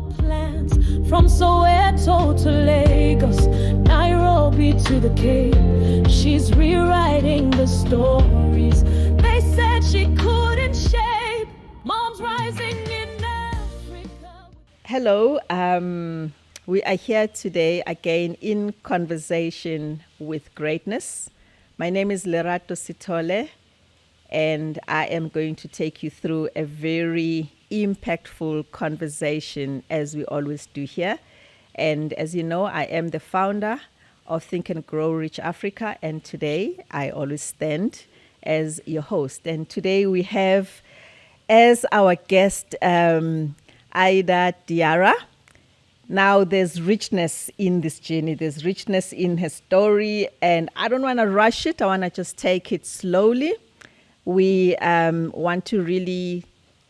her plans from Soweto to Lagos, Nairobi to the Cape. She's rewriting the stories they said she couldn't shape. Moms rising in Africa. Hello, we are here today again in conversation with greatness. My name is Lerato Sitole, and I am going to take you through a very impactful conversation, as we always do here. And as you know, I am the founder of Think and Grow Rich Africa, and today I always stand as your host. And today we have as our guest Aida Diarra. Now, there's richness in this journey. There's richness in her story, and I don't want to rush it. I want to just take it slowly. We want to really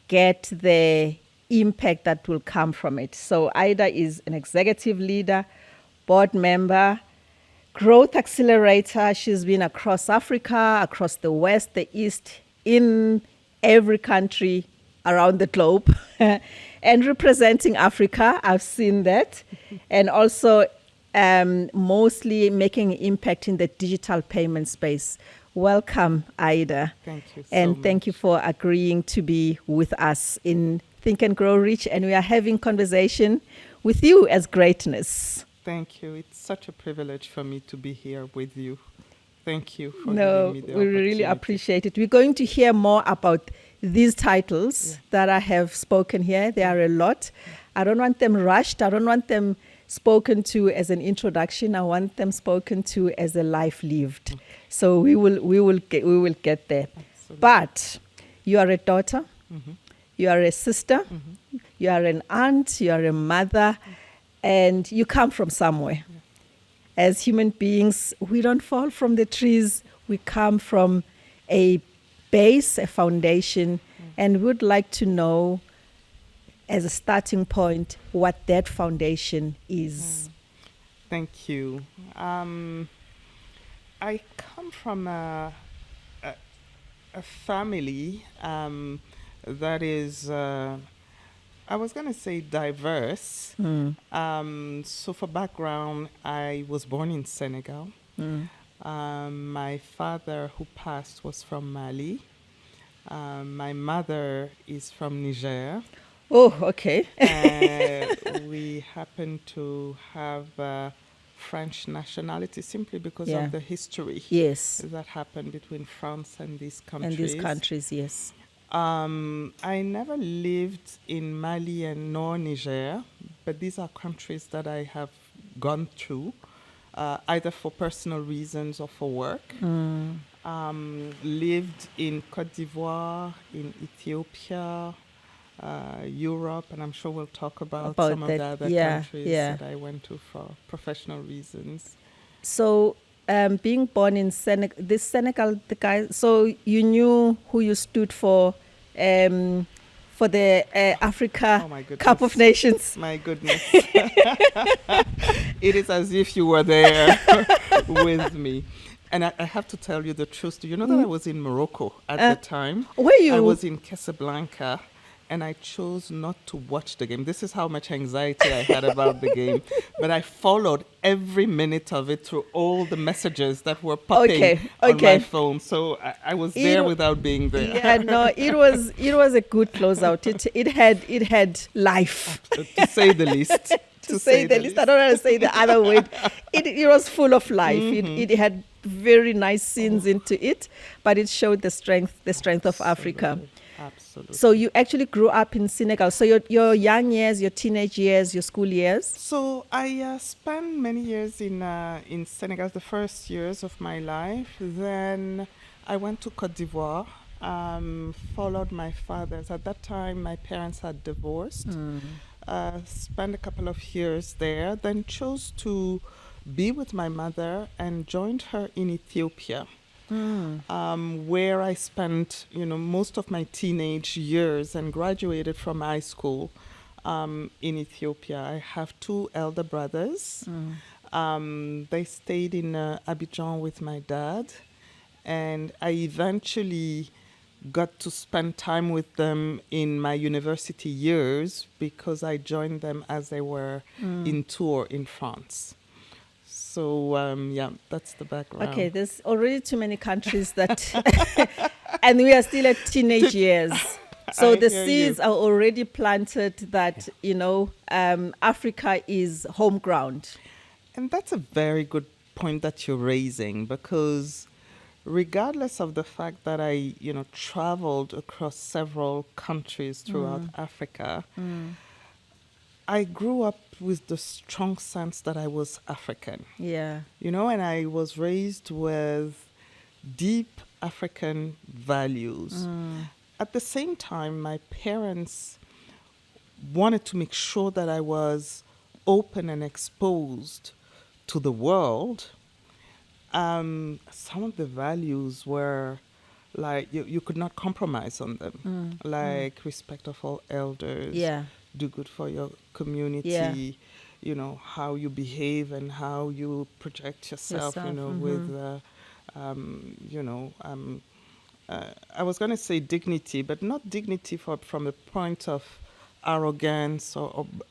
get the impact that will come from it. So Aida is an executive leader, board member, growth accelerator. She's been across Africa, across the West, the East, in every country around the globe and representing Africa. I've seen that. And also mostly making an impact in the digital payment space. Welcome, Aida. Thank you so and much. thank you for agreeing to be with us in Think and Grow Rich. And we are having conversation with you as greatness. Thank you. It's such a privilege for me to be here with you. Thank you for No, giving me the we really opportunity. appreciate it. We're going to hear more about these titles that I have spoken here. There are a lot. I don't want them rushed. I don't want them spoken to as an introduction. I want them spoken to as a life lived. So we will get there. Absolutely. But you are a daughter. Mm-hmm. You are a sister. Mm-hmm. You are an aunt. You are a mother, and you come from somewhere. Yeah. As human beings, we don't fall from the trees. We come from a base, a foundation, and we would like to know, as a starting point, what that foundation is. Thank you. I come from a family that is, I was going to say diverse. So for background, I was born in Senegal. My father, who passed, was from Mali. My mother is from Niger. Oh, okay. We happen to have French nationality simply because Yeah. of the history Yes. that happened between France and these countries. And these countries, yes. I never lived in Mali and nor Niger, but these are countries that I have gone through, either for personal reasons or for work. Lived in Côte d'Ivoire, in Ethiopia, Europe, and I'm sure we'll talk about some that, of the other yeah, countries yeah. that I went to for professional reasons. So, being born in Senegal, the guy. So you knew who you stood for the Africa Oh my goodness. Cup of Nations. My goodness. It is as if you were there with me. And I have to tell you the truth. Do you know that I was in Morocco at the time? Were you? I was in Casablanca, and I chose not to watch the game. This is how much anxiety I had about the game. But I followed every minute of it through all the messages that were popping on my phone. So I was there without being there. Yeah, no, it was a good closeout. It had life. To say the least. To say the least. I don't want to say the other word. It was full of life. It had very nice scenes into it, but it showed the strength of Africa. Absolutely. So you actually grew up in Senegal. So your young years, your teenage years, your school years. So I spent many years in Senegal, the first years of my life. Then I went to Côte d'Ivoire, followed my father's. At that time, my parents had divorced. Spent a couple of years there, then chose to be with my mother and joined her in Ethiopia. Where I spent, most of my teenage years and graduated from high school in Ethiopia. I have two elder brothers. They stayed in Abidjan with my dad, and I eventually got to spend time with them in my university years because I joined them as they were in tour in France. So, yeah, that's the background. Okay, there's already too many countries that, and we are still at teenage years. So I the hear seeds you. are already planted that, Africa is home ground. And that's a very good point that you're raising because regardless of the fact that I, traveled across several countries throughout Africa, I grew up with the strong sense that I was African, Yeah. and I was raised with deep African values. At the same time, my parents wanted to make sure that I was open and exposed to the world. Some of the values were like you could not compromise on them, like respect of all elders, Yeah. do good for your community, how you behave and how you project yourself, with, I was going to say dignity, but not dignity from a point of arrogance,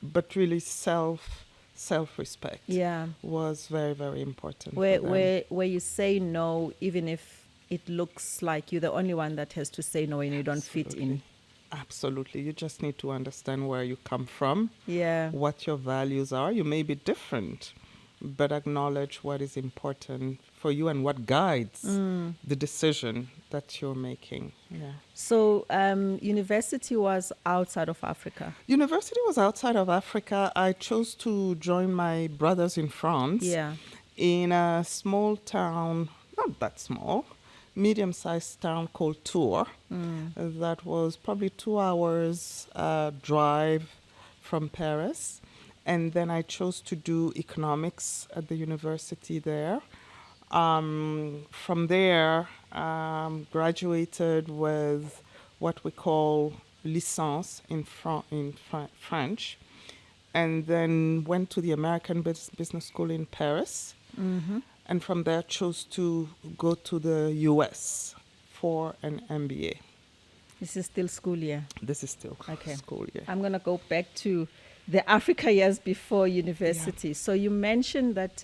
but really self-respect. Yeah. Was very, very important Where, for them. where you say no, even if it looks like you're the only one that has to say no and you don't fit in. Absolutely. You just need to understand where you come from, Yeah. what your values are. You may be different, but acknowledge what is important for you and what guides the decision that you're making. Yeah. So university was outside of Africa. University was outside of Africa. I chose to join my brothers in France. Yeah. In a small town, not that small, medium-sized town called Tours. That was probably 2 hours drive from Paris. And then I chose to do economics at the university there. From there, graduated with what we call licence in French, and then went to the American Business School in Paris. And from there chose to go to the US for an MBA. This is still school year. This is still school year. I'm going to go back to the Africa years before university. Yeah. So you mentioned that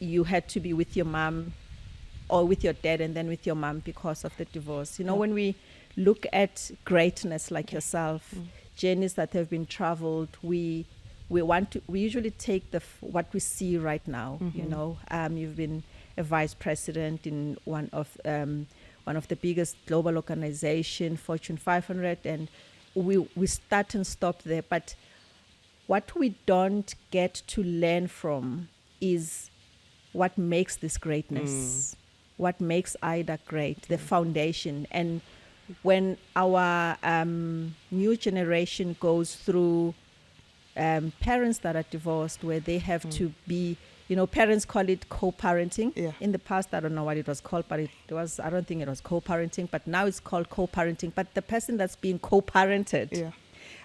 you had to be with your mom or with your dad and then with your mom because of the divorce. When we look at greatness like yourself, journeys that have been traveled, we usually take what we see right now. You've been a vice president in one of the biggest global organization, Fortune 500, and we start and stop there. But what we don't get to learn from is what makes this greatness, what makes Aida great, the foundation. And when our new generation goes through parents that are divorced, where they have to be, parents call it co-parenting. Yeah. In the past, I don't know what it was called, but I don't think it was co-parenting, but now it's called co-parenting. But the person that's being co-parented,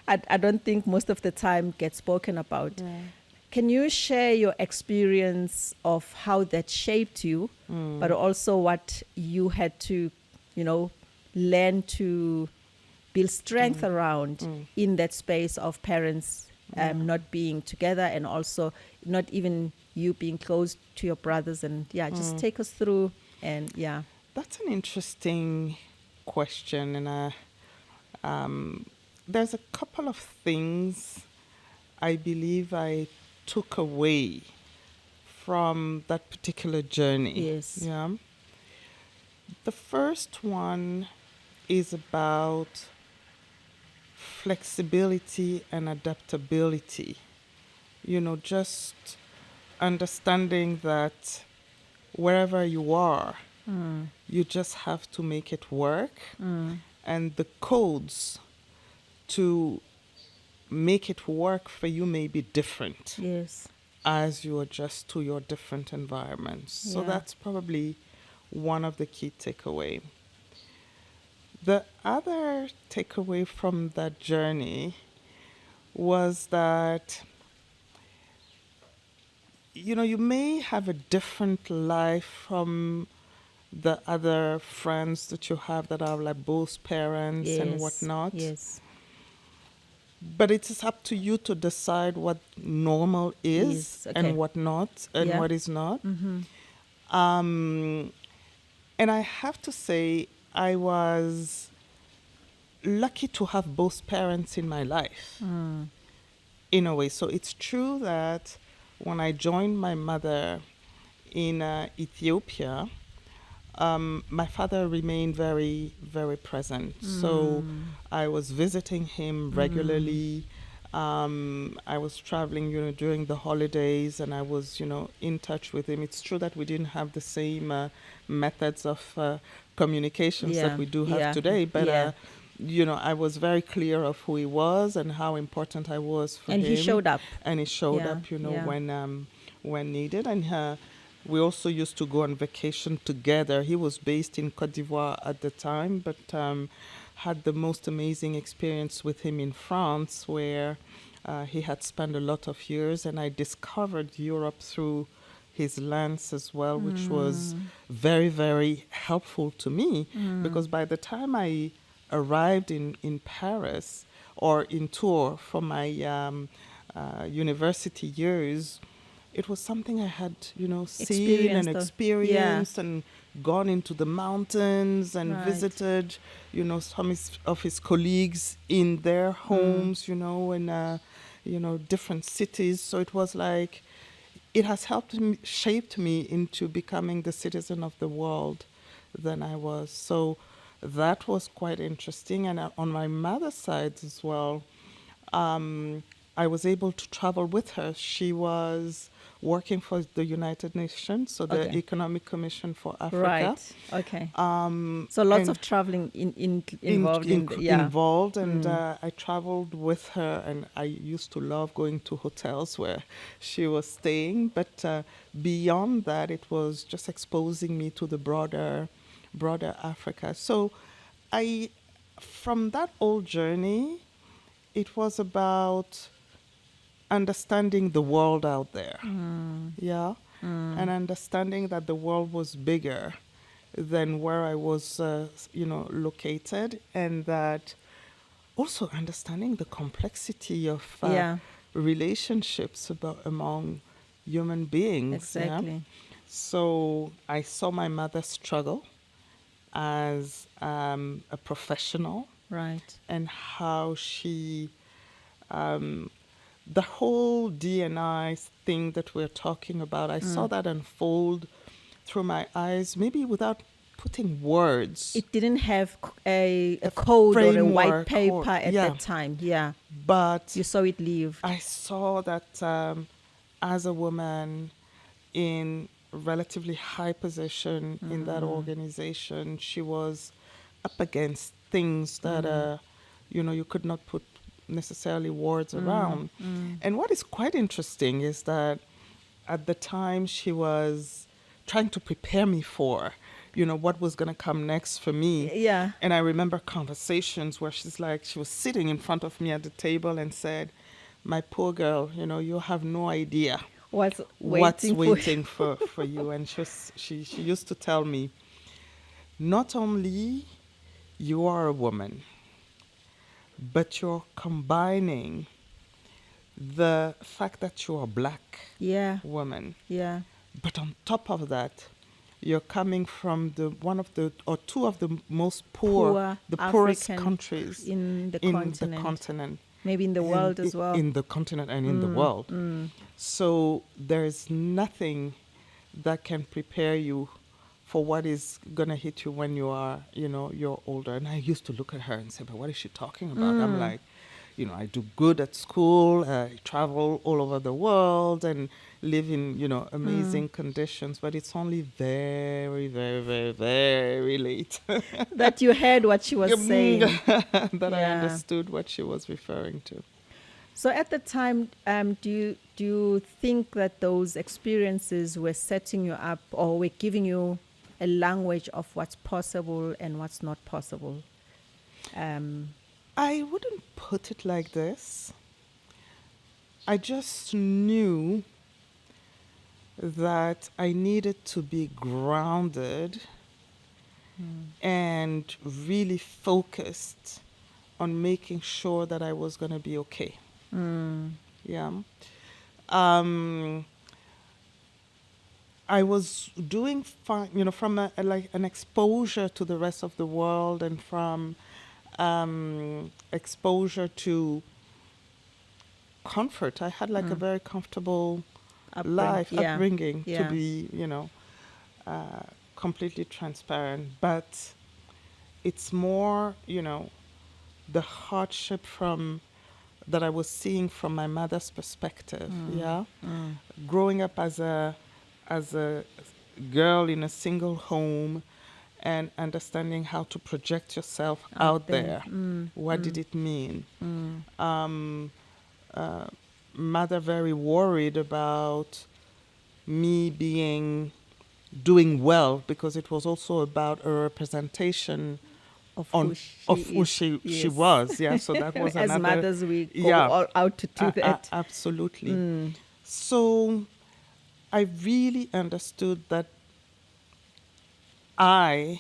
I don't think most of the time gets spoken about. Yeah. Can you share your experience of how that shaped you, but also what you had to, learn to build strength around in that space of parents not being together, and also not even you being close to your brothers, and just take us through. And that's an interesting question, and there's a couple of things I believe I took away from that particular journey. Yes. Yeah. The first one is about flexibility and adaptability. Just understanding that wherever you are, you just have to make it work. And the codes to make it work for you may be different. Yes. As you adjust to your different environments. So that's probably one of the key takeaway. The other takeaway from that journey was that, you may have a different life from the other friends that you have that are like both parents and Yes. whatnot. Yes. But it is up to you to decide what normal is Is okay. and what not and Yeah. what is not. Mm-hmm. Um, and I have to say, I was lucky to have both parents in my life Mm. in a way. So it's true that when I joined my mother in Ethiopia, my father remained very, very present. So I was visiting him regularly. I was traveling, during the holidays, and I was, in touch with him. It's true that we didn't have the same methods of communications that Yeah. we do have Yeah. today, but Yeah. I was very clear of who he was and how important I was for And him. he showed up. And he showed Yeah. up, Yeah. when needed. And we also used to go on vacation together. He was based in Cote d'Ivoire at the time, but had the most amazing experience with him in France, where he had spent a lot of years, and I discovered Europe through his lens as well, which was very, very helpful to me, because by the time I arrived in Paris or in Tours for my university years, it was something I had, seen and Experienced. Yeah. experienced and gone into the mountains and Right. visited, some of his colleagues in their homes, in, different cities. So it was like, it has shaped me into becoming the citizen of the world than I was. So that was quite interesting. And on my mother's side as well, I was able to travel with her. She was working for the United Nations, so the Okay. Economic Commission for Africa. Right. Okay. Um, So lots and of traveling involved in the, yeah. involved, and I traveled with her, and I used to love going to hotels where she was staying. But beyond that, it was just exposing me to the broader Africa. So from that old journey, it was about understanding the world out there. Yeah. And understanding that the world was bigger than where I was, located, and that also understanding the complexity of Yeah. relationships among human beings. Yeah? Exactly. So I saw my mother struggle as a professional, Right. and how she, the whole D&I thing that we're talking about, I saw that unfold through my eyes, maybe without putting words, It didn't have a code or a white framework paper at yeah. that time. Yeah. But You saw it live. I saw that as a woman in relatively high position in that organization, she was up against things that you could not put necessarily words around. And what is quite interesting is that at the time she was trying to prepare me for what was going to come next for me. Yeah. And I remember conversations where she was sitting in front of me at the table and said, "My poor girl, you have no idea What's what's waiting waiting for you." And she used to tell me, "Not only you are a woman, but you're combining the fact that you're a black Yeah. woman, Yeah. but on top of that, you're coming from one of the or two of the most poorest African countries in the in continent. the continent, Maybe in the and world as well. in the continent and in the world. So there's nothing that can prepare you for what is going to hit you when you are, you're older." And I used to look at her and say, "But what is she talking about?" I'm like, I do good at school, I travel all over the world and live in, amazing conditions, but it's only very, very, very, very late That you heard what she was saying. that I Yeah. understood what she was referring to. So at the time, do you think that those experiences were setting you up or were giving you a language of what's possible and what's not possible? I wouldn't put it like this. I just knew that I needed to be grounded and really focused on making sure that I was going to be okay. Yeah. Um, I was doing fine, from like an exposure to the rest of the world, and from exposure to comfort. I had like a very comfortable upbringing, to be, completely transparent. But it's more, the hardship that I was seeing from my mother's perspective. Growing up as a girl in a single home, and understanding how to project yourself out there. What did it mean? Mother very worried about me doing well, because it was also about a representation of who she was. Yeah, so that was as another. mothers, we go all out to do that. Absolutely. So I really understood that I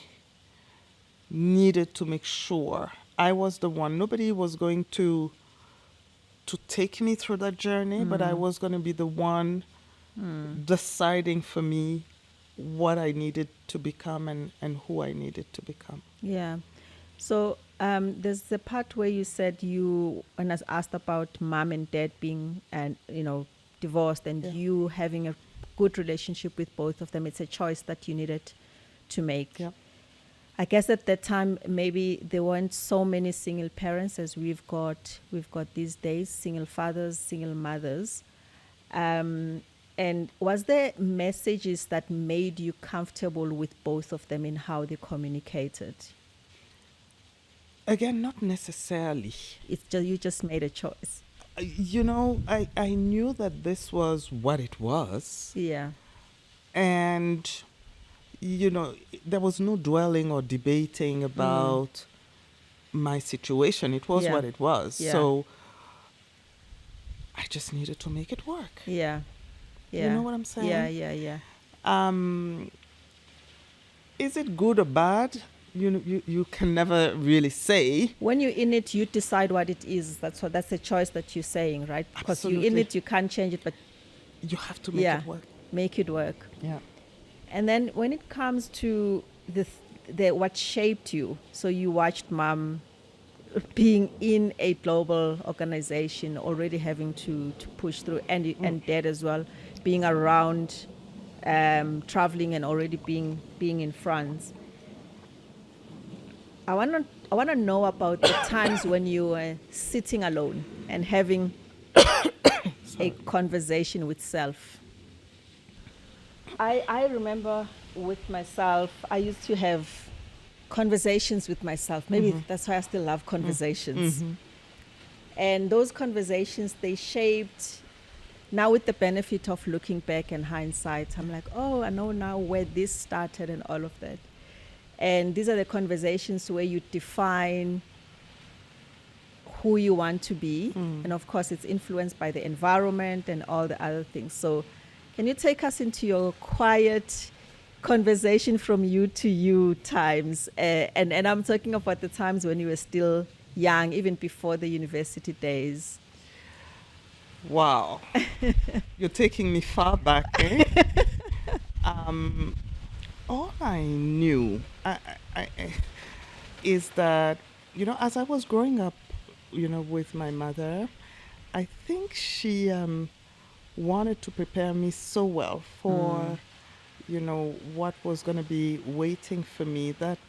needed to make sure I was the one. Nobody was going to take me through that journey, but I was going to be the one deciding for me what I needed to become, and who I needed to become. Yeah. So there's the part where you said when I was asked about mom and dad being, divorced, and you having a good relationship with both of them. It's a choice that you needed to make. Yeah. I guess at that time, maybe there weren't so many single parents as we've got these days, single fathers, single mothers. And was there messages that made you comfortable with both of them in how they communicated? Again, not necessarily. It's just you just made a choice. I knew that this was what it was. Yeah. And, there was no dwelling or debating about my situation. It was what it was. Yeah. So I just needed to make it work. Yeah. Yeah. You know what I'm saying? Yeah. Is it good or bad? You can never really say. When you're in it, you decide what it is. That's a choice that you're saying, right? Because you're in it, you can't change it, but you have to make it work. Make it work. Yeah. And then when it comes to the what shaped you, so you watched mom being in a global organization, already having to push through, and dad as well, being around, traveling, and already being in France. I want to know about the times when you were sitting alone and having a conversation with self. I remember with myself, I used to have conversations with myself. Maybe that's why I still love conversations. And those conversations, they shaped, now with the benefit of looking back and hindsight, I'm like, oh, I know now where this started and all of that. And these are the conversations where you define who you want to be. And of course, it's influenced by the environment and all the other things. So can you take us into your quiet conversation from you to you times? And I'm talking about the times when you were still young, even before the university days. Wow. You're taking me far back, eh? All I knew is that, as I was growing up, with my mother, I think she wanted to prepare me so well for, what was going to be waiting for me, that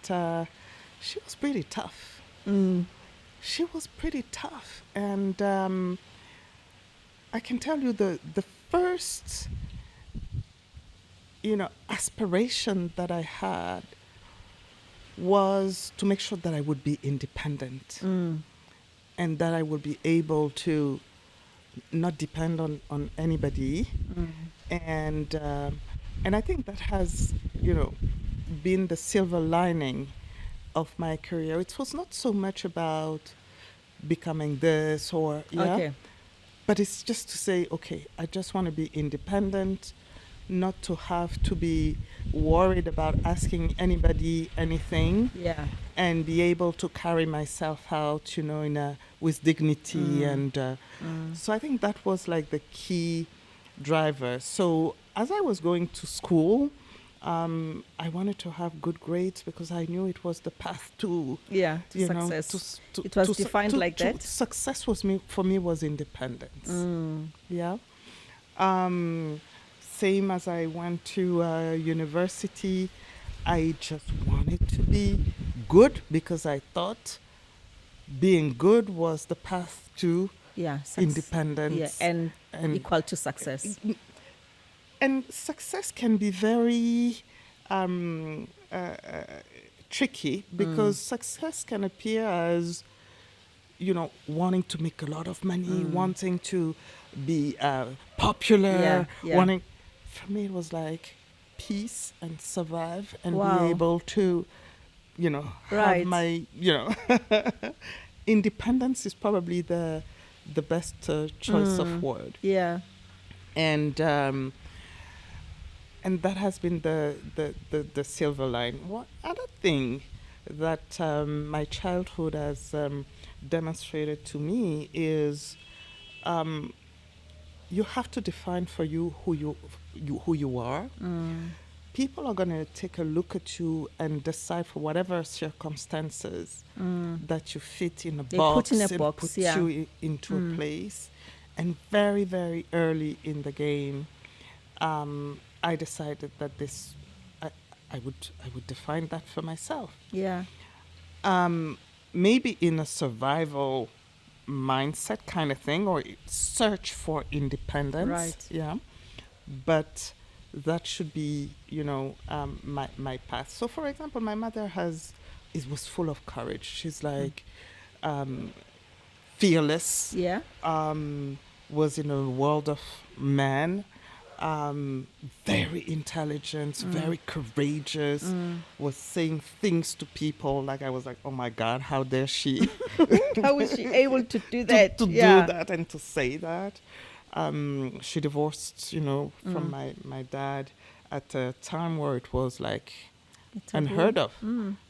she was pretty tough. She was pretty tough. And I can tell you the first, aspiration that I had was to make sure that I would be independent and that I would be able to not depend on anybody. And I think that has, been the silver lining of my career. It was not so much about becoming this or, Okay. but it's just to say, okay, I just want to be independent. not to have to be worried about asking anybody anything, Yeah. and be able to carry myself out, in a with dignity. And so I think that was like the key driver. So as I was going to school, I wanted to have good grades because I knew it was the path to, Yeah. To you know, success. to It was to su- defined to- like to- that. Success for me was independence. Yeah. Same as I went to university, I just wanted to be good because I thought being good was the path to Yeah. Yeah. independence. And and equal to success. and success can be very um, tricky because success can appear as wanting to make a lot of money, wanting to be popular, Yeah, yeah. wanting. For me, it was like peace and survive and Wow. be able to, Right. have my, independence is probably the best choice of word. Yeah. And that has been the silver line. One other thing that my childhood has demonstrated to me is you have to define for you who you are. People are going to take a look at you and decide for whatever circumstances that you fit in a They box, put in a and box, put yeah. you into a place. And very, very early in the game, I decided that I would define that for myself. Yeah. Maybe in a survival mindset kind of thing, or search for independence. Right. Yeah. But that should be, my path. So, for example, my mother was full of courage. She's like fearless. Yeah. Was in a world of men. Very intelligent, very courageous, was saying things to people like I was like, oh my God, how dare she How is she able to do that? to Yeah. do that and to say that. She divorced, from my dad at a time where it was like Taboo. unheard of.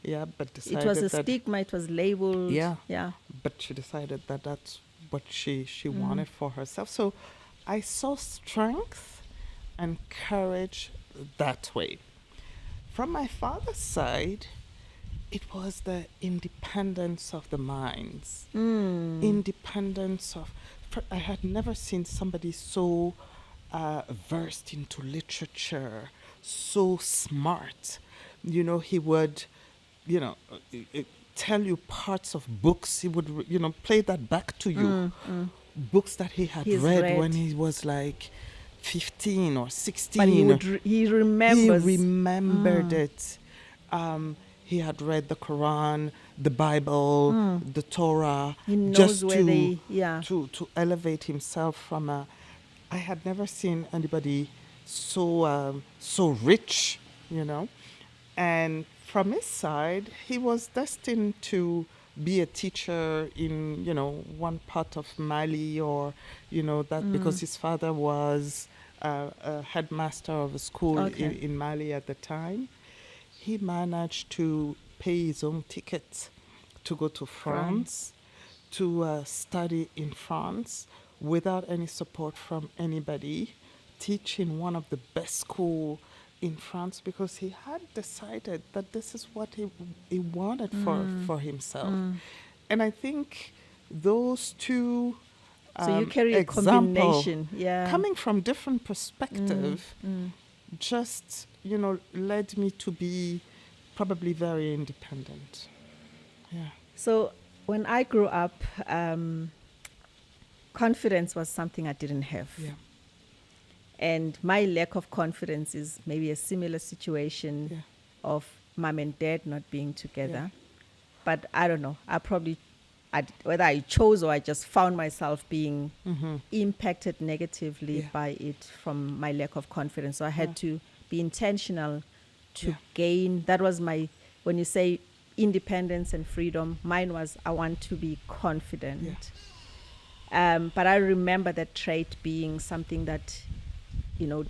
Yeah, but decided It was a that, stigma. It was labeled. Yeah. Yeah. but she decided that that's what she wanted for herself. So I saw strength and courage that way. From my father's side, it was the independence of the minds. Independence of... I had never seen somebody so versed into literature, so smart. He would, tell you parts of books. He would, play that back to you. Books that he had He's read read. when he was like 15 or 16. But he remembers. He remembered it. He had read the Quran, the Bible, the Torah, He knows just where they. Yeah. to elevate himself from a... I had never seen anybody so rich, And from his side, he was destined to be a teacher in, one part of Mali, or, that because his father was a headmaster of a school Okay. in Mali at the time. He managed to pay his own ticket to go to France, to study in France without any support from anybody, teach in one of the best schools in France, because he had decided that this is what he wanted for himself. And I think those two So you carry a example, combination. Yeah. coming from different perspective, just led me to be probably very independent. Yeah. So when I grew up, confidence was something I didn't have. Yeah. And my lack of confidence is maybe a similar situation Yeah. of mom and dad not being together. Yeah. But I don't know. Whether I chose or I just found myself being impacted negatively Yeah. by it from my lack of confidence. So I had to be intentional to Yeah. gain. That was when you say independence and freedom, mine was I want to be confident. But I remember that trait being something that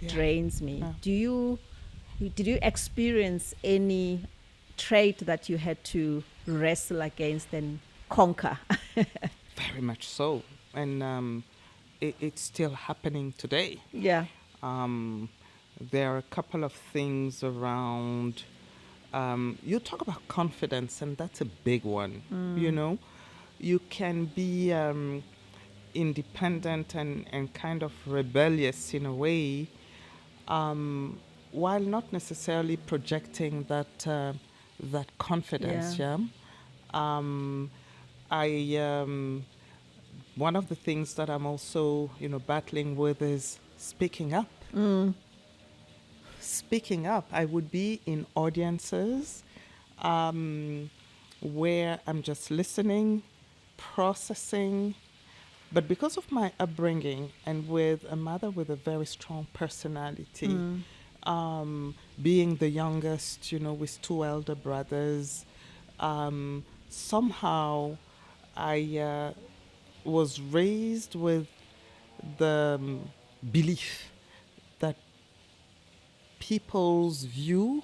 drains me. Yeah. Did you experience any trait that you had to wrestle against and conquer? Very much so. And it's still happening today. Yeah. There are a couple of things around. You talk about confidence, and that's a big one. You can be independent and kind of rebellious in a way, while not necessarily projecting that confidence. Yeah. Yeah. I One of the things that I'm also battling with is speaking up. Speaking up. I would be in audiences where I'm just listening, processing. But because of my upbringing and with a mother with a very strong personality, being the youngest, with two elder brothers, somehow I was raised with the belief that people's view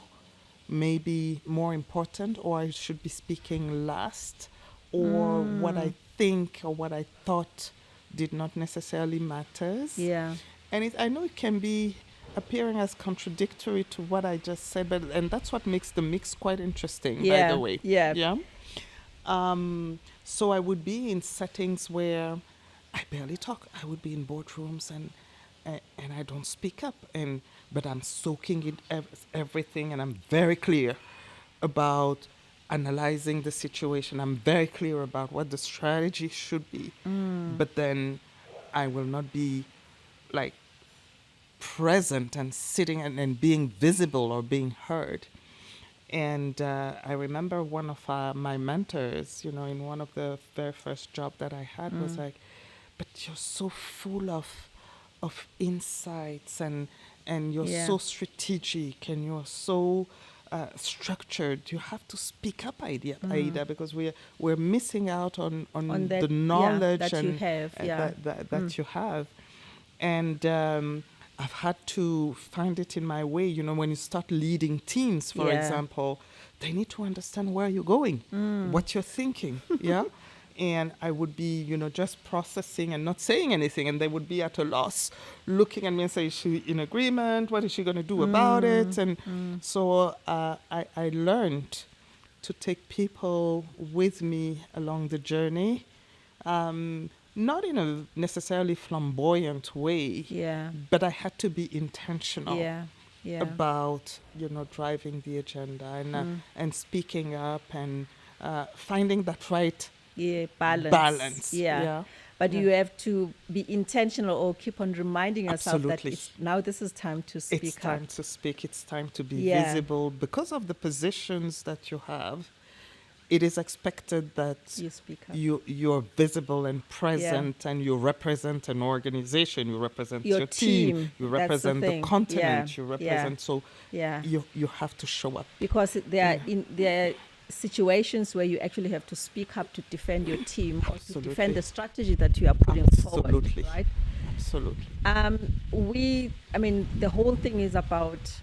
may be more important, or I should be speaking last, or what I think or what I thought did not necessarily matters. Yeah. And I know it can be appearing as contradictory to what I just said, and that's what makes the mix quite interesting, by the way. Yeah. Yeah. So I would be in settings where I barely talk. I would be in boardrooms and I don't speak up, but I'm soaking in everything, and I'm very clear about analyzing the situation. I'm very clear about what the strategy should be, but then I will not be like present and sitting and being visible or being heard. And I remember one of my mentors, in one of the very first job that I had, was like, "But you're so full of insights, and you're so strategic, and you're so structured. You have to speak up, Aida, because we're missing out on that, the knowledge that you have, that you have." And I've had to find it in my way. When you start leading teams, for example, they need to understand where you're going, what you're thinking. Yeah. And I would be, just processing and not saying anything. And they would be at a loss, looking at me and say, "Is she in agreement? What is she going to do about it?" And so I learned to take people with me along the journey, not in a necessarily flamboyant way, but I had to be intentional about, driving the agenda and speaking up and finding that right balance. But you have to be intentional, or keep on reminding yourself Absolutely. that now this is time to speak up. It's time to speak. It's time to be visible. Because of the positions that you have, it is expected that you speak up. You're visible and present, and you represent an organization. You represent your team. You represent the continent. You represent. So you have to show up. Because there are situations where you actually have to speak up to defend your team, or to defend the strategy that you are putting forward, right? Absolutely. The whole thing is about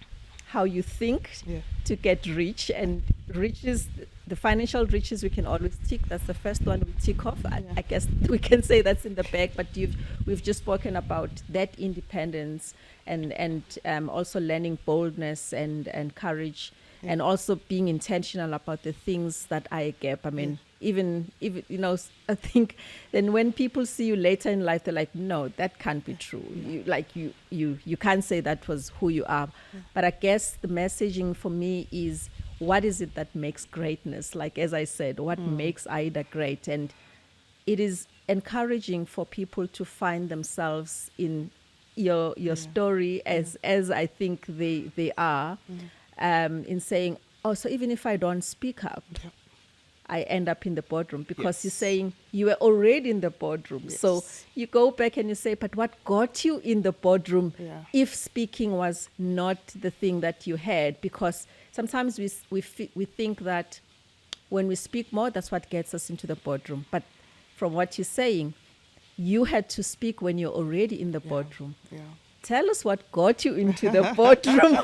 how you think to get rich, and riches, the financial riches, we can always tick. That's the first one we tick off. I guess we can say that's in the bag, but we've just spoken about that independence and also learning boldness and courage. And also being intentional about the things that I gap. Even I think then when people see you later in life, they're like, "No, that can't be true. You can't say that was who you are." But I guess the messaging for me is, what is it that makes greatness? Like, as I said, what makes Aida great? And it is encouraging for people to find themselves in your story as I think they are. In saying, so even if I don't speak up, I end up in the boardroom, because you're saying you were already in the boardroom. So you go back and you say, but what got you in the boardroom if speaking was not the thing that you had? Because sometimes we think that when we speak more, that's what gets us into the boardroom. But from what you're saying, you had to speak when you're already in the boardroom. Tell us what got you into the boardroom.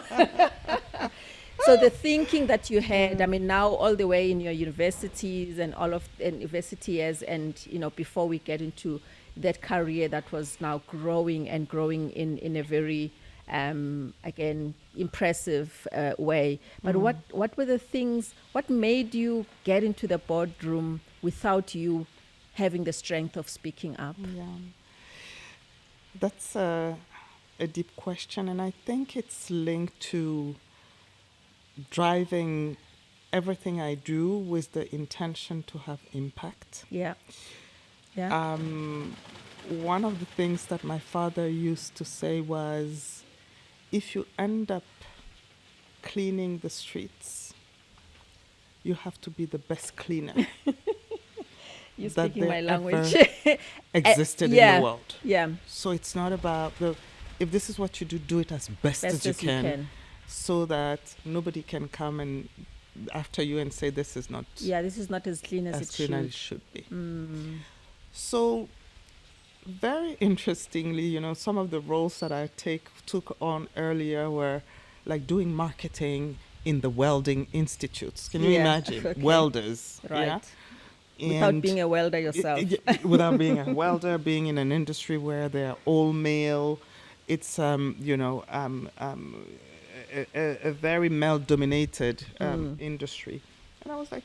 So the thinking that you had, I mean, now all the way in your universities and all of and university years, and before we get into that career that was now growing and growing in a very again impressive way. But what were the things? What made you get into the boardroom without you having the strength of speaking up? Yeah, that's a deep question, and I think it's linked to driving everything I do with the intention to have impact. Yeah. Yeah. One of the things that my father used to say was, if you end up cleaning the streets, you have to be the best cleaner You're that speaking my there language. ever existed in the world. Yeah. So it's not about if this is what you do, do it as best as you can, so that nobody can come and after you and say this is not this is not as clean as it should be. So very interestingly, some of the roles that I took on earlier were like doing marketing in the welding institutes. Can you imagine? Okay. Welders. Right. Yeah? Without being a welder yourself. Without being a welder, being in an industry where they're all male. It's, a very male-dominated industry. And I was like,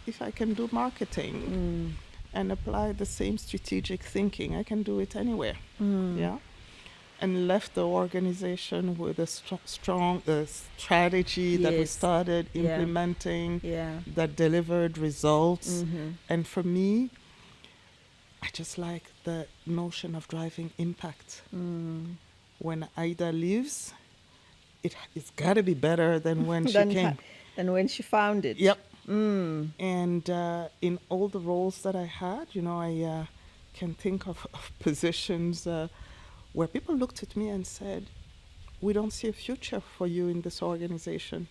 if I can do marketing and apply the same strategic thinking, I can do it anywhere. Yeah. And left the organization with a strong strategy that we started implementing that delivered results. And for me, I just like the notion of driving impact. When Aida leaves, it's got to be better than when she came. Than when she found it. Yep. And in all the roles that I had, I can think of positions where people looked at me and said, we don't see a future for you in this organization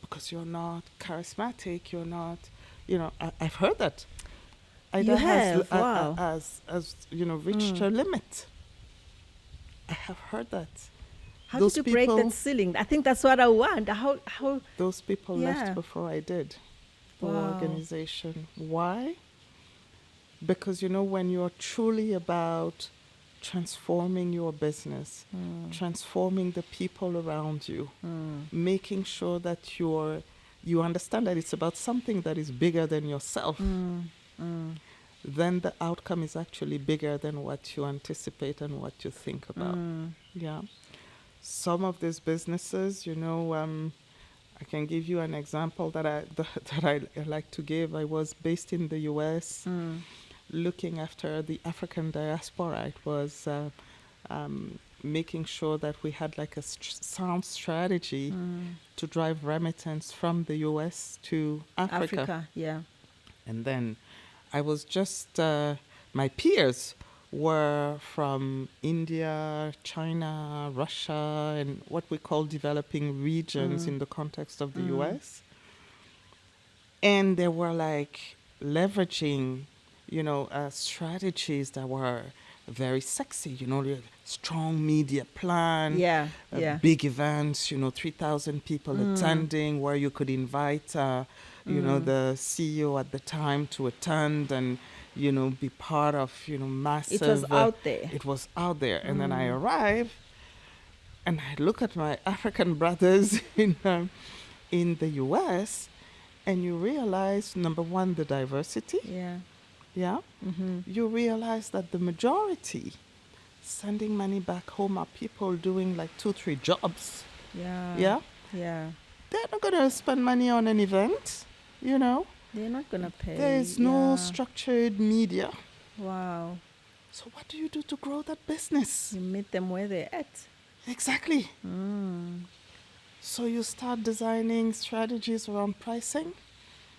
because you're not charismatic, you're not, I've heard that. Aida has reached her limit. I have heard that. How did you break that ceiling? I think that's what I want. How those people left before I did the organization. Why? Because, when you're truly about transforming your business, transforming the people around you, making sure that you understand that it's about something that is bigger than yourself, then the outcome is actually bigger than what you anticipate and what you think about. Yeah. Some of these businesses, I can give you an example that I like to give. I was based in the U.S. Looking after the African diaspora. It was making sure that we had like a sound strategy to drive remittance from the U.S. to Africa. Yeah. And then I was just, my peers were from India, China, Russia, and what we call developing regions in the context of the U.S. And they were like leveraging, strategies that were very sexy, strong media plan, big events, 3,000 people attending, where you could invite, the CEO at the time to attend and, be part of, massive. It was out there. It was out there. And then I arrive and I look at my African brothers in the U.S. and you realize, number one, the diversity. Yeah. Yeah. You realize that the majority sending money back home are people doing like 2-3 jobs. Yeah. Yeah. Yeah. They're not going to spend money on an event, They're not going to pay. There's no structured media. Wow. So what do you do to grow that business? You meet them where they're at. Exactly. So you start designing strategies around pricing.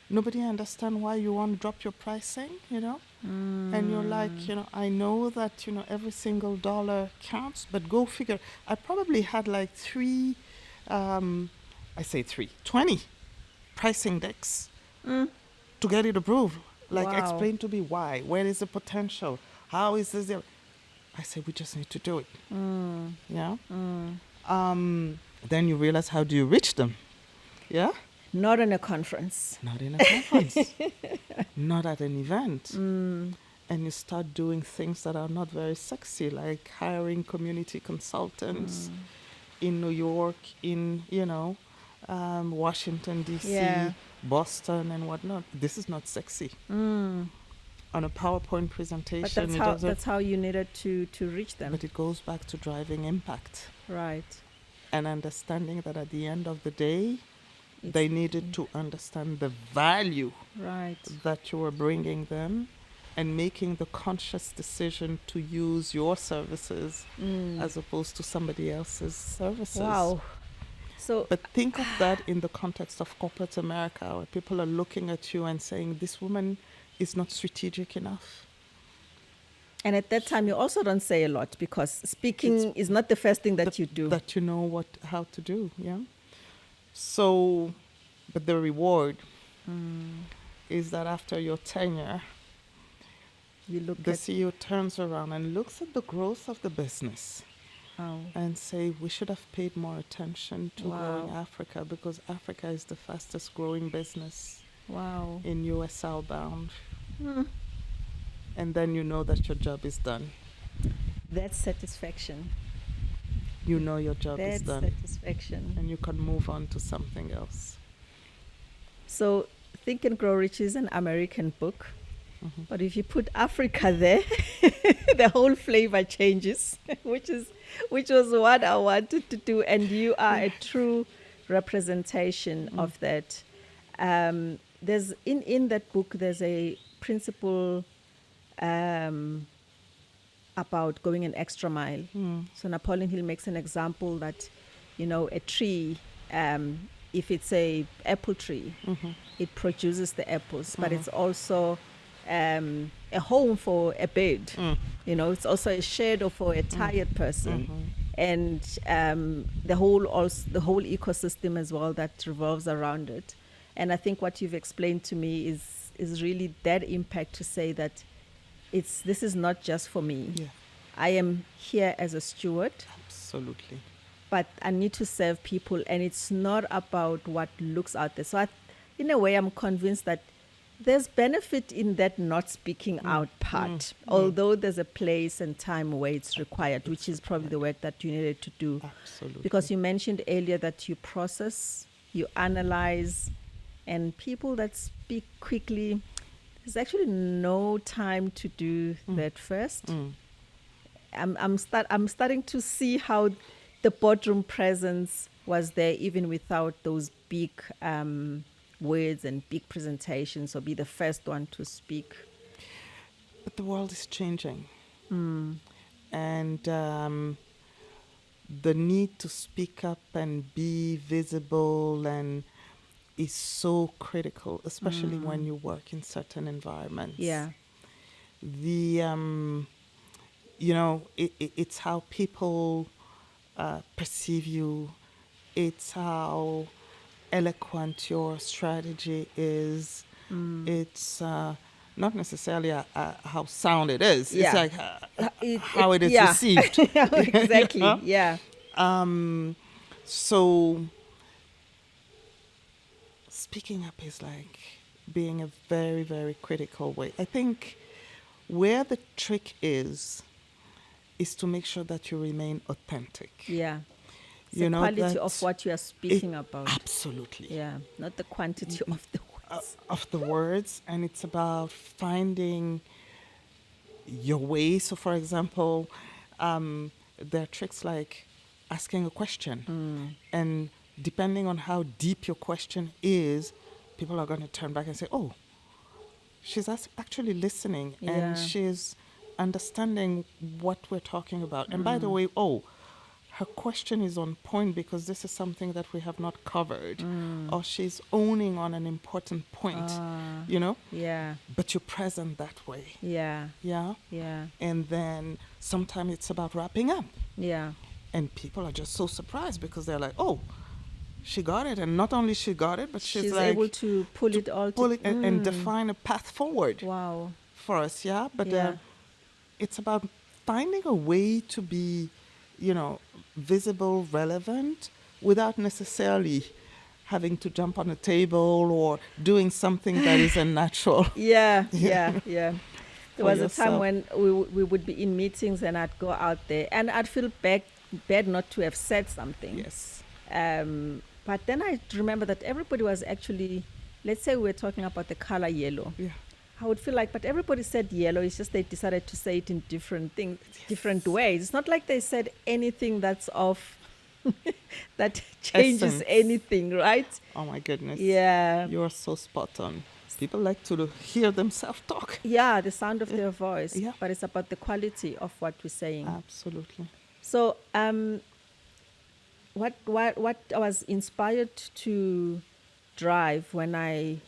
Nobody understands why you want to drop your pricing, And you're like, I know that, every single dollar counts, but go figure. I probably had like 20 pricing decks to get it approved. Like, explain to me why. Where is the potential? How is this? I say, we just need to do it. Yeah. Then you realize, how do you reach them? Yeah. Not in a conference. Not in a conference. Not at an event. And you start doing things that are not very sexy, like hiring community consultants in New York, in, Washington, D.C., Yeah. Boston, and whatnot. This is not sexy. On a PowerPoint presentation. But that's how you needed to reach them. But it goes back to driving impact. Right. And understanding that at the end of the day, they needed to understand the value Right. that you were bringing them, and making the conscious decision to use your services as opposed to somebody else's services. Wow. So, But think of that in the context of corporate America, where people are looking at you and saying, this woman is not strategic enough. and at that time, you also don't say a lot, because speaking is not the first thing that you do. That you know how to do, yeah? So, but the reward is that after your tenure, You look the at CEO turns around and looks at the growth of the business how. and say, we should have paid more attention to growing Wow. Africa, because Africa is the fastest growing business Wow. in US outbound. And then you know that your job is done. That's satisfaction. You know your job That's is done. satisfaction. And you can move on to something else. So, Think and Grow Rich is an American book. But if you put Africa there, the whole flavor changes, which was what I wanted to do. And you are a true representation of that. There's in that book, there's a principle about going an extra mile. So Napoleon Hill makes an example that, a tree, if it's a apple tree, it produces the apples, but it's also a home for a bird. It's also a shadow for a tired person, and the whole ecosystem as well that revolves around it. And I think what you've explained to me is really that impact, to say that this is not just for me. Yeah. I am here as a steward, Absolutely. but I need to serve people, and it's not about what looks out there. So in a way, I'm convinced that there's benefit in that not speaking out part, although there's a place and time where it's required, which is probably the work that you needed to do. Absolutely. Because you mentioned earlier that you process, you analyze, and people that speak quickly, there's actually no time to do that first. I'm starting to see how the boardroom presence was there even without those big words and big presentations, or be the first one to speak. But the world is changing. And the need to speak up and be visible and is so critical, especially when you work in certain environments. Yeah. It's how people perceive you. It's how eloquent your strategy is. It's not necessarily how sound it is. Yeah. It's like how it is yeah. received. Exactly. You know? Yeah. So speaking up is like being a very, very critical way. I think where the trick is to make sure that you remain authentic. Yeah. It's You the know, quality that of what you are speaking about. Absolutely. Yeah. Not the quantity of the words. Of the words, and it's about finding your way. So, for example, there are tricks like asking a question, and depending on how deep your question is, people are going to turn back and say, "Oh, she's actually listening, Yeah. and she's understanding what we're talking about." And by the way, her question is on point because this is something that we have not covered, or she's owning on an important point, Yeah. but you're present that way. Yeah. Yeah. Yeah. And then sometimes it's about wrapping up, Yeah. and people are just so surprised because they're like, "Oh, she got it." And not only she got it, but she's like able to pull it all together. and define a path forward Wow. for us. Yeah. But Yeah. it's about finding a way to be, visible, relevant, without necessarily having to jump on a table or doing something that is unnatural. Yeah. There For was a time yourself. when we would be in meetings and I'd go out there and I'd feel bad not to have said something. Yes. But then I remember that everybody was actually, let's say we're talking about the color yellow. Yeah. I would feel like, but everybody said yellow. It's just they decided to say it in different ways. It's not like they said anything that's off, that changes Essence. anything, right? Oh my goodness. Yeah. You are so spot on. People like to hear themselves talk. Yeah, the sound of their voice. Yeah. But it's about the quality of what we're saying. Absolutely. So, what I was inspired to drive when I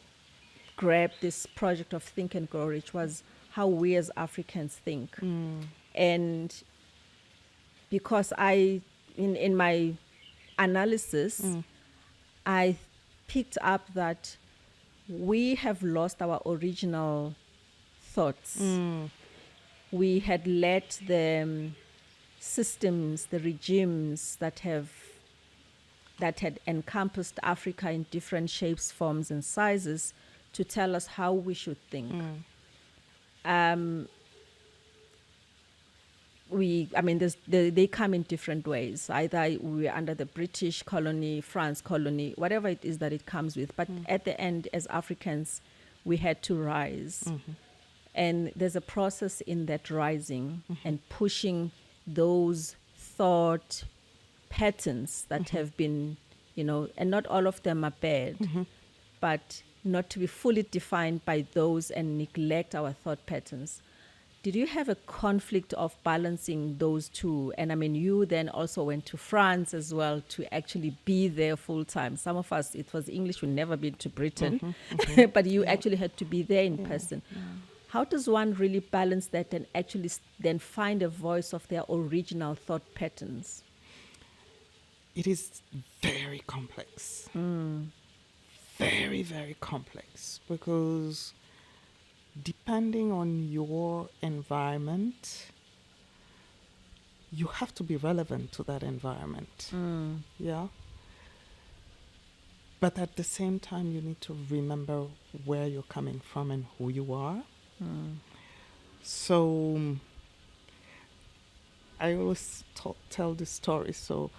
grabbed this project of Think and Grow Rich was how we as Africans think. And because in my analysis, I picked up that we have lost our original thoughts. We had let the systems, the regimes that had encompassed Africa in different shapes, forms, and sizes to tell us how we should think. They come in different ways. Either we're under the British colony, France colony, whatever it is that it comes with. But at the end, as Africans, we had to rise. And there's a process in that rising and pushing those thought patterns that have been, and not all of them are bad, but not to be fully defined by those and neglect our thought patterns. Did you have a conflict of balancing those two? And I mean, you then also went to France as well to actually be there full time. Some of us, it was English, we've never been to Britain, but you actually had to be there in person. How does one really balance that and actually then find a voice of their original thought patterns? It is very complex. Very, very complex, because depending on your environment, you have to be relevant to that environment. Yeah. But at the same time, you need to remember where you're coming from and who you are. So I always tell this story. So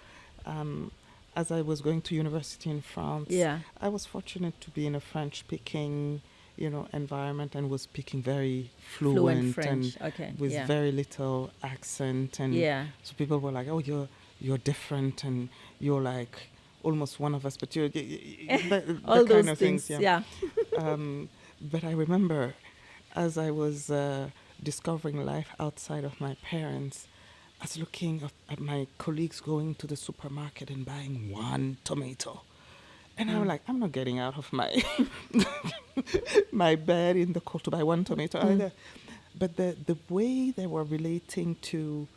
as I was going to university in France, I was fortunate to be in a French-speaking, environment, and was speaking very fluent French. and with very little accent. And so people were like, "Oh, you're different, and you're like almost one of us." But you're all those kind of things. Yeah. But I remember, as I was discovering life outside of my parents, I was looking at my colleagues going to the supermarket and buying one tomato. And I was like, I'm not getting out of my my bed in the cold to buy one tomato either. But the way they were relating to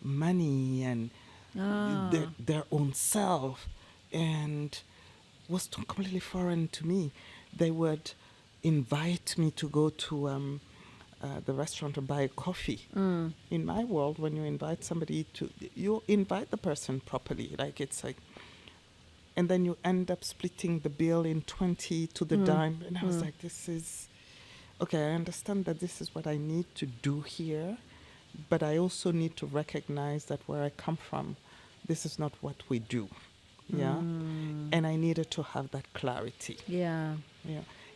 money and their own self, and was completely foreign to me. They would invite me to go to the restaurant to buy coffee. In my world, when you invite somebody you invite the person properly. Like it's like, and then you end up splitting the bill in 20 to the dime. And I was like, this is, okay, I understand that this is what I need to do here, but I also need to recognize that where I come from, this is not what we do. Yeah. And I needed to have that clarity. Yeah.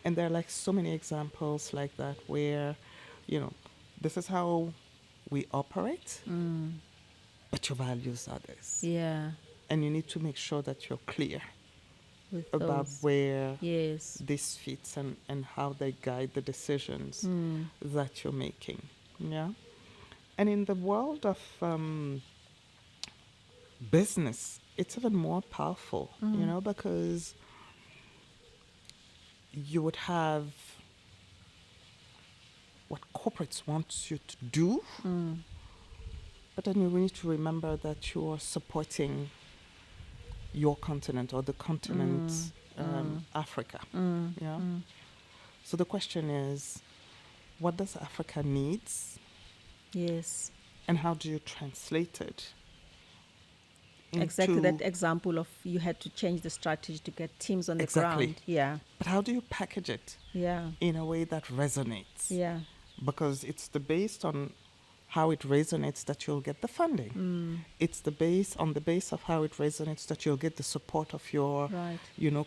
And there are like so many examples like that where, this is how we operate, but your values are this. Yeah. And you need to make sure that you're clear With about those. where Yes. this fits and how they guide the decisions that you're making. Yeah. And in the world of business, it's even more powerful, because you would have what corporates want you to do, but then you need to remember that you're supporting your continent or the continent, Africa. So the question is, what does Africa needs? Yes. And how do you translate it Exactly into... that example of you had to change the strategy to get teams on the Exactly. ground. Yeah. But how do you package it Yeah. in a way that resonates? Yeah. Because it's the based on how it resonates that you'll get the funding. It's the base of how it resonates that you'll get the support of your, Right.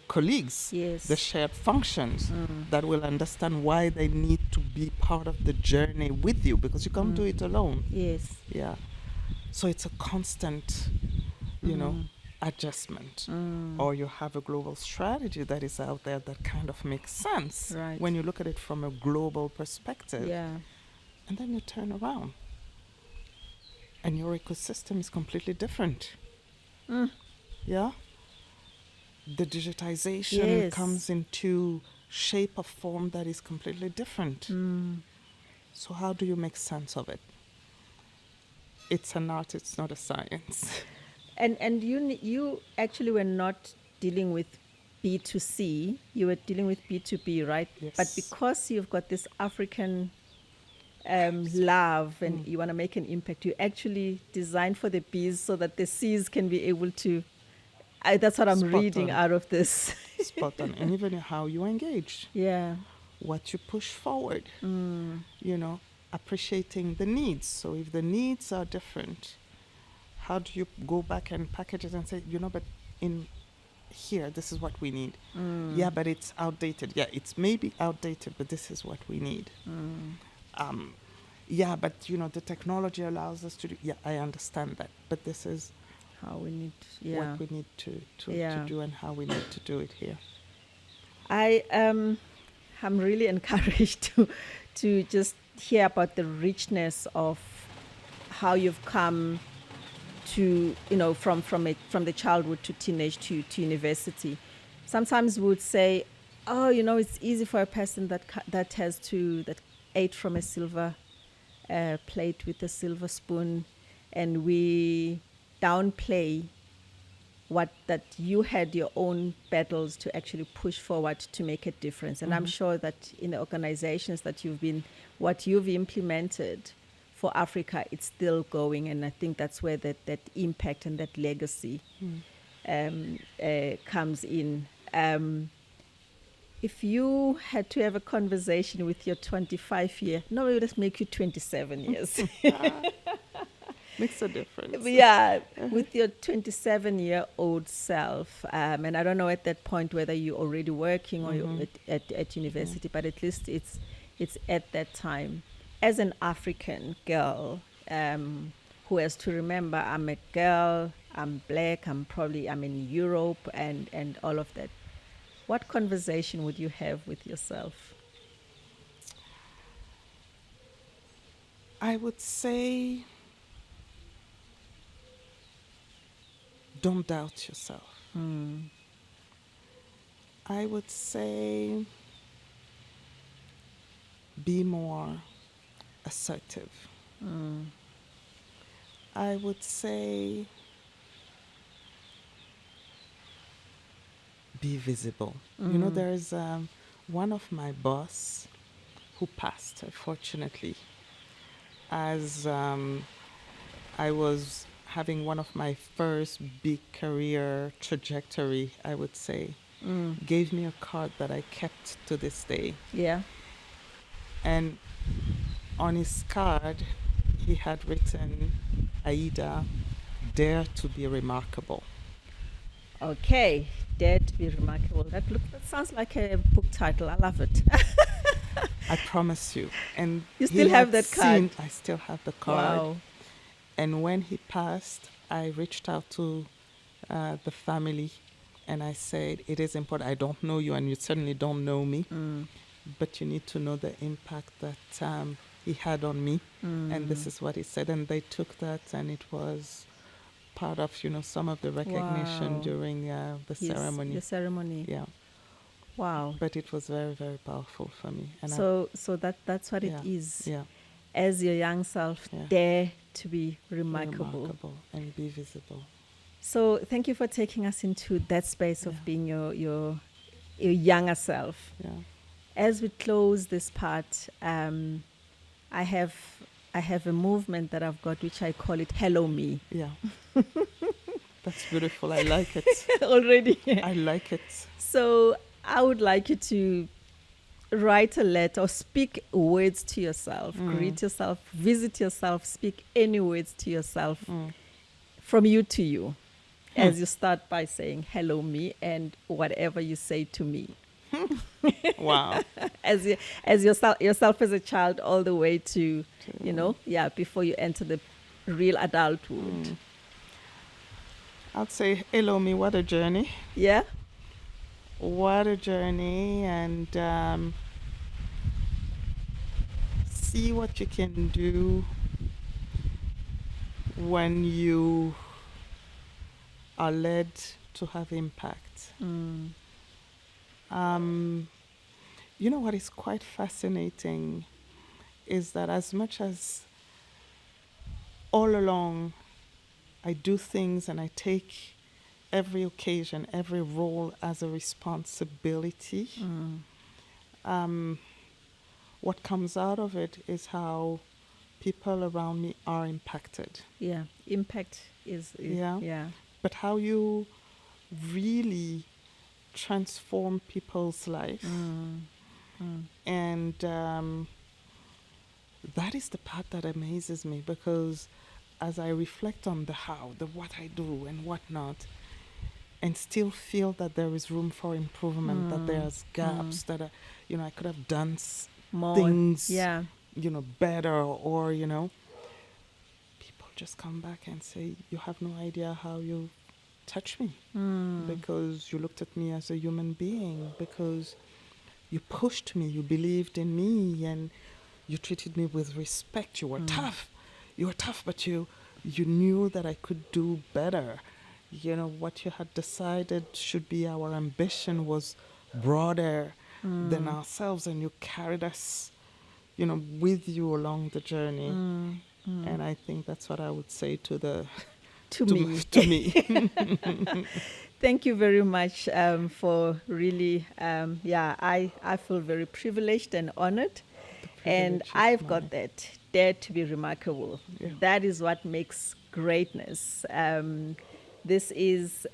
colleagues. Yes. The shared functions that will understand why they need to be part of the journey with you, because you can't do it alone. Yes. Yeah. So it's a constant, adjustment. Or you have a global strategy that is out there that kind of makes sense Right. when you look at it from a global perspective. Yeah. And then you turn around and your ecosystem is completely different. Yeah? The digitization Yes. comes into shape or form that is completely different. So how do you make sense of it? It's an art, it's not a science. And you actually were not dealing with B2C, you were dealing with B2B, right? Yes. But because you've got this African love and you want to make an impact, you actually design for the B's so that the C's can be able to... that's what I'm Spot reading on. out of this. Spot on. And even how you engage, Yeah. what you push forward, appreciating the needs. So if the needs are different, how do you go back and package it and say, but in here, this is what we need. Yeah, but it's outdated. Yeah, it's maybe outdated, but this is what we need. Yeah, but the technology allows us to do... Yeah, I understand that, but this is How we need... what we need to do and how we need to do it here. I'm really encouraged to just hear about the richness of how you've come to, from the childhood to teenage to university. Sometimes we would say, it's easy for a person that ate from a silver plate with a silver spoon, and we downplay that you had your own battles to actually push forward to make a difference. And I'm sure that in the organizations that what you've implemented for Africa, it's still going. And I think that's where that impact and that legacy comes in. If you had to have a conversation with your 25-year, no, let's make you 27 years. Makes a difference. Yeah, with your 27-year-old self, and I don't know at that point whether you're already working or you're at university, but at least it's at that time. As an African girl who has to remember, I'm a girl, I'm black, I'm in Europe and all of that. What conversation would you have with yourself? I would say, don't doubt yourself. I would say, be more assertive. I would say, be visible. There is one of my boss who passed, unfortunately, as I was having one of my first big career trajectory, I would say, gave me a card that I kept to this day. Yeah. And on his card, he had written, Aida, dare to be remarkable. Okay, dare to be remarkable. That sounds like a book title. I love it. I promise you. And you still have that card? I still have the card. Wow. And when he passed, I reached out to the family and I said, it is important. I don't know you and you certainly don't know me, but you need to know the impact that he had on me. And this is what he said. And they took that and it was part of, some of the recognition during the ceremony. The ceremony. Yeah. Wow. But it was very, very powerful for me. And so that's what it is. Yeah. As your young self, dare to be remarkable and be visible. So thank you for taking us into that space of being your younger self. Yeah. As we close this part, I have I have a movement that I've got, which I call it Hello Me. Yeah. That's beautiful. I like it. Already. I like it. So I would like you to write a letter or speak words to yourself, greet yourself, visit yourself, speak any words to yourself from you to you, as you start by saying hello me and whatever you say to me. Wow. as yourself as a child all the way to before you enter the real adulthood. I'd say, hello me, what a journey. Yeah. What a journey. And see what you can do when you are led to have impact. You know what is quite fascinating is that as much as all along I do things and I take every occasion, every role as a responsibility, what comes out of it is how people around me are impacted. Yeah, impact is yeah. But how you really transform people's life. And that is the part that amazes me, because as I reflect on the how, the what I do and what not, and still feel that there is room for improvement, that there's gaps, that I could have done more things, yeah, better, or people just come back and say, you have no idea how you touch me, because you looked at me as a human being, because you pushed me, you believed in me, and you treated me with respect. You were tough. You were tough, but you knew that I could do better. What you had decided should be our ambition was broader than ourselves, and you carried us, with you along the journey. And I think that's what I would say to me. Thank you very much for really, I feel very privileged and honored. And I've got that, dare to be remarkable. Yeah. That is what makes greatness. This is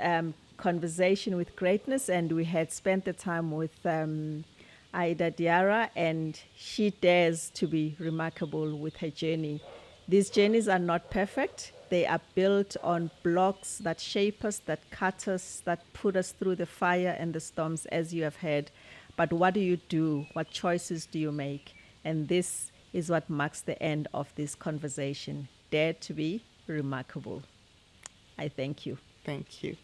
Conversation with Greatness, and we had spent the time with Aida Diarra, and she dares to be remarkable with her journey. These journeys are not perfect. They are built on blocks that shape us, that cut us, that put us through the fire and the storms, as you have heard. But what do you do? What choices do you make? And this is what marks the end of this conversation. Dare to be remarkable. I thank you. Thank you.